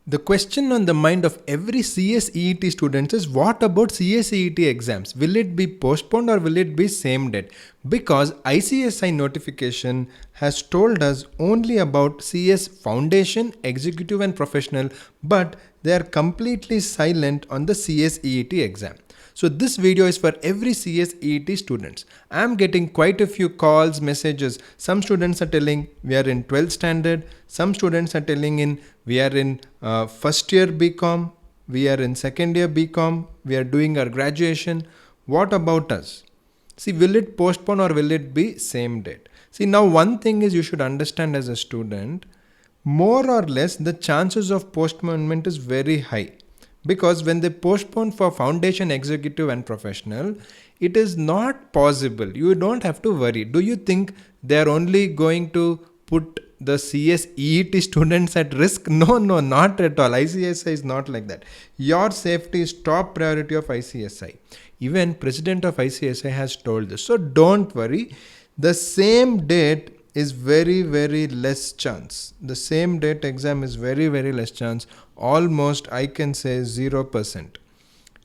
The question on the mind of every CSEET student is, what about CSEET exams? Will it be postponed or will it be same date? Because ICSI notification has told us only about CS Foundation, Executive and Professional, but they are completely silent on the CSEET exam. So this video is for every CSEET students. I am getting quite a few calls, messages. Some students are telling we are in 12th standard. Some students are telling we are in first year BCom. We are in second year BCom. We are doing our graduation. What about us? See, will it postpone or will it be same date? See, now one thing is you should understand as a student, more or less the chances of postponement is very high. Because when they postpone for foundation, executive and professional, it is not possible. You don't have to worry. Do you think they are only going to put the CSEET students at risk? No, not at all. ICSI is not like that. Your safety is top priority of ICSI. Even President of ICSI has told this. So don't worry. The same date is very less chance. The same date exam is very less chance. Almost I can say 0%.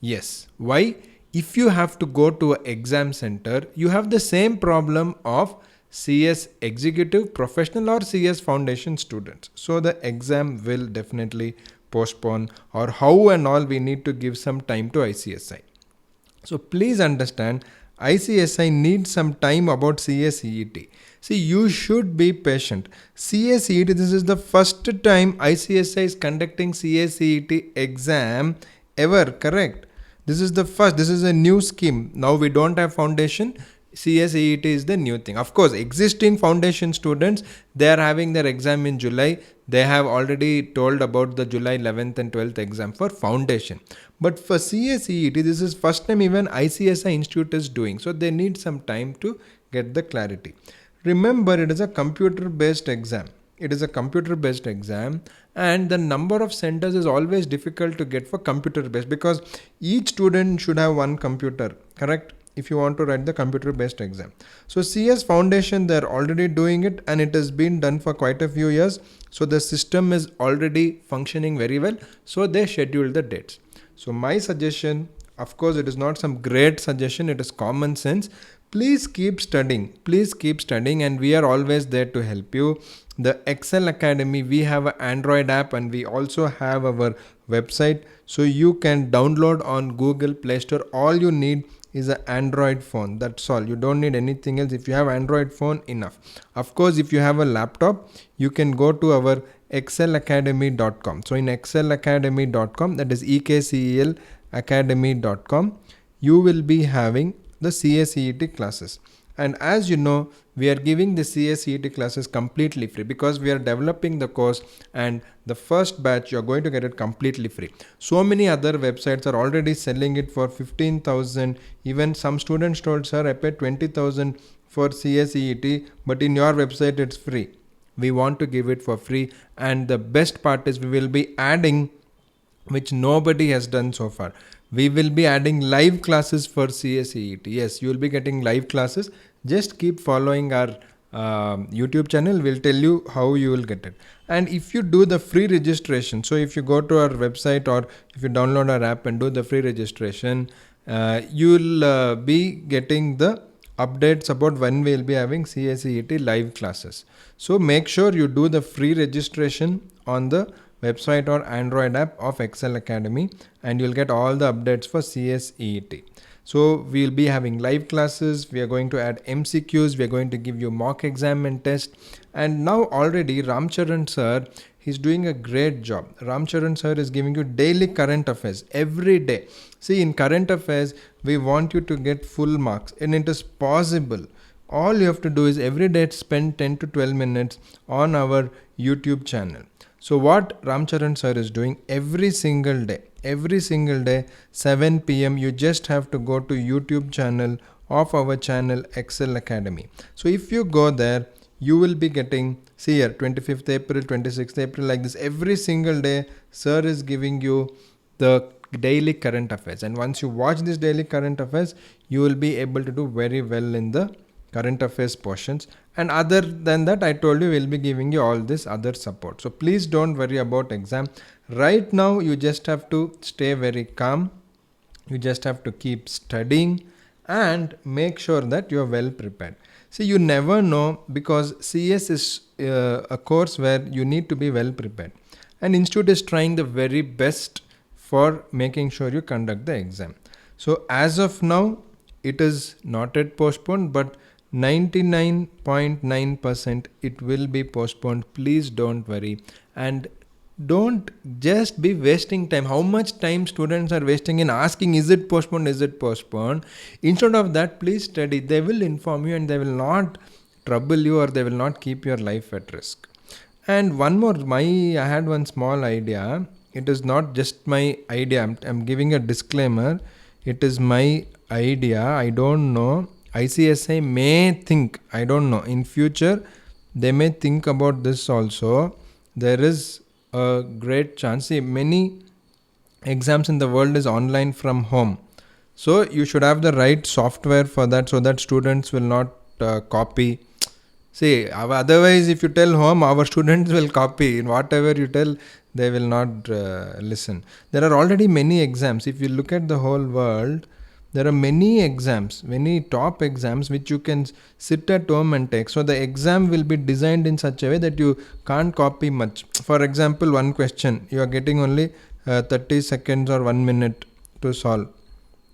Yes. Why? If you have to go to an exam center, you have the same problem of CS Executive, Professional or CS Foundation students. So the exam will definitely postpone, or how and all we need to give some time to ICSI. So please understand, ICSI needs some time about CSEET. See, you should be patient. CSEET, this is the first time ICSI is conducting CSEET exam ever, correct? This is the first, this is a new scheme. Now we don't have foundation. CSEET is the new thing. Of course, existing foundation students, they are having their exam in July. They have already told about the July 11th and 12th exam for foundation. But for CSEET, this is first time even ICSI Institute is doing. So they need some time to get the clarity. Remember, it is a computer-based exam. It is a computer-based exam, and the number of centers is always difficult to get for computer-based, because each student should have one computer, correct? If you want to write the computer-based exam. So CS Foundation, they're already doing it, and it has been done for quite a few years. So the system is already functioning very well. So they schedule the dates. So my suggestion, of course, it is not some great suggestion. It is common sense. Please keep studying. Please keep studying, and we are always there to help you. The Ekcel Academy, we have an Android app, and we also have our website. So you can download on Google Play Store. All you need is an Android phone. That's all. You don't need anything else. If you have Android phone, enough. Of course, if you have a laptop, you can go to our excelacademy.com. So in excelacademy.com, that is EKCEL academy.com, you will be having the CSEET classes. And as you know, we are giving the CSEET classes completely free, because we are developing the course, and the first batch you are going to get it completely free. So many other websites are already selling it for 15,000. Even some students told, sir, I paid 20,000 for CSEET, but in your website it's free. We want to give it for free, and the best part is we will be adding, which nobody has done so far. We will be adding live classes for CSEET. Yes, you will be getting live classes. Just keep following our YouTube channel. We'll tell you how you will get it. And if you do the free registration, so if you go to our website or if you download our app and do the free registration, you'll be getting the updates about when we'll be having CSEET live classes. So make sure you do the free registration on the website or Android app of Ekcel Academy, and you'll get all the updates for CSEET. So we'll be having live classes. We are going to add MCQs. We are going to give you mock exam and test. And now already Ramcharan sir, he's doing a great job. Ramcharan sir is giving you daily current affairs every day. See, in current affairs, we want you to get full marks, and it is possible. All you have to do is every day spend 10 to 12 minutes on our YouTube channel. So what Ramcharan sir is doing every single day, 7 p.m. you just have to go to YouTube channel of our channel Ekcel Academy. So if you go there, you will be getting, see here, 25th April, 26th April, like this. Every single day, sir is giving you the daily current affairs. And once you watch this daily current affairs, you will be able to do very well in the current affairs portions. And other than that, I told you we'll be giving you all this other support. So please don't worry about exam. Right now, you just have to stay very calm. You just have to keep studying and make sure that you're well prepared. See, you never know, because CS is a course where you need to be well prepared. And Institute is trying the very best for making sure you conduct the exam. So as of now, it is not yet postponed, but 99.9% it will be postponed. Please don't worry, and don't just be wasting time. How much time students are wasting in asking, is it postponed, is it postponed? Instead of that, please study. They will inform you and they will not trouble you, or they will not keep your life at risk. And one more, I had one small idea. It is not just my idea. I'm giving a disclaimer. It is my idea. I don't know. ICSI may think, I don't know, in future they may think about this also. There is a great chance. See, many exams in the world is online from home. So you should have the right software for that, so that students will not copy. See, otherwise if you tell home, our students will copy. In whatever you tell, they will not listen. There are already many exams. If you look at the whole world, there are many exams, many top exams which you can sit at home and take. So the exam will be designed in such a way that you can't copy much. For example, one question, you are getting only 30 seconds or 1 minute to solve.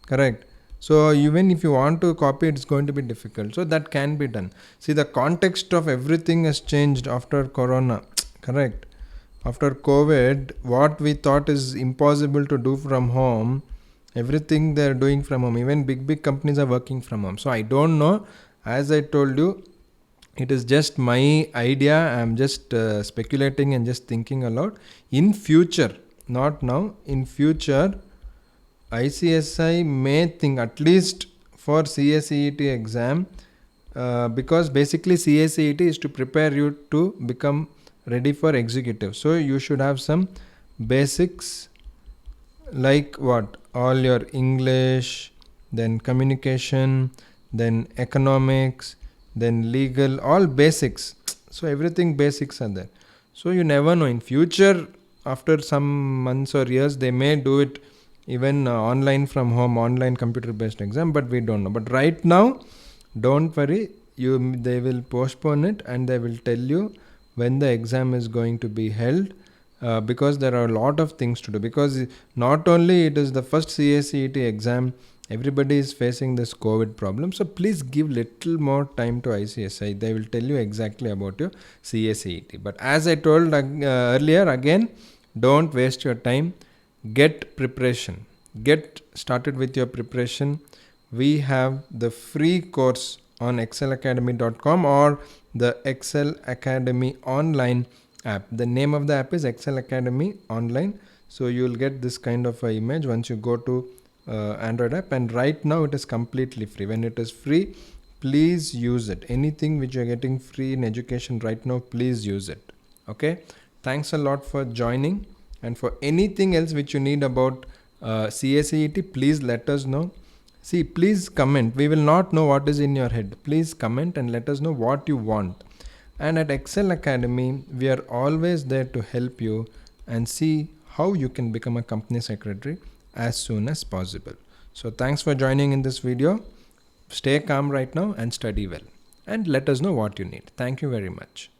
Correct? So even if you want to copy, it's going to be difficult. So that can be done. See, the context of everything has changed after Corona. Correct? After COVID, what we thought is impossible to do from home, everything they're doing from home. Even big companies are working from home. So I don't know. As I told you, it is just my idea. I'm just speculating and just thinking aloud. In future, not now, in future, ICSI may think, at least for CSEET exam, because basically CSEET is to prepare you to become ready for executive. So you should have some basics, like what? All your English, then communication, then economics, then legal, all basics. So everything basics are there. So you never know, in future, after some months or years, they may do it even online from home, online computer based exam, but we don't know. But right now, don't worry, they will postpone it and they will tell you when the exam is going to be held. Because there are a lot of things to do, because not only it is the first CSEET exam, everybody is facing this COVID problem. So please give little more time to ICSI. They will tell you exactly about your CSEET. But as I told earlier, again, don't waste your time. Get preparation. Get started with your preparation. We have the free course on excelacademy.com or the Ekcel Academy online app. The name of the app is Ekcel Academy online. So you will get this kind of a image once you go to Android app, and right now it is completely free. When it is free, please use it. Anything which you are getting free in education right now, please use it. Okay, thanks a lot for joining, and for anything else which you need about CSEET, please let us know. See, please comment. We will not know what is in your head. Please comment and let us know what you want. And at Ekcel Academy, we are always there to help you and see how you can become a company secretary as soon as possible. So thanks for joining in this video. Stay calm right now and study well. And let us know what you need. Thank you very much.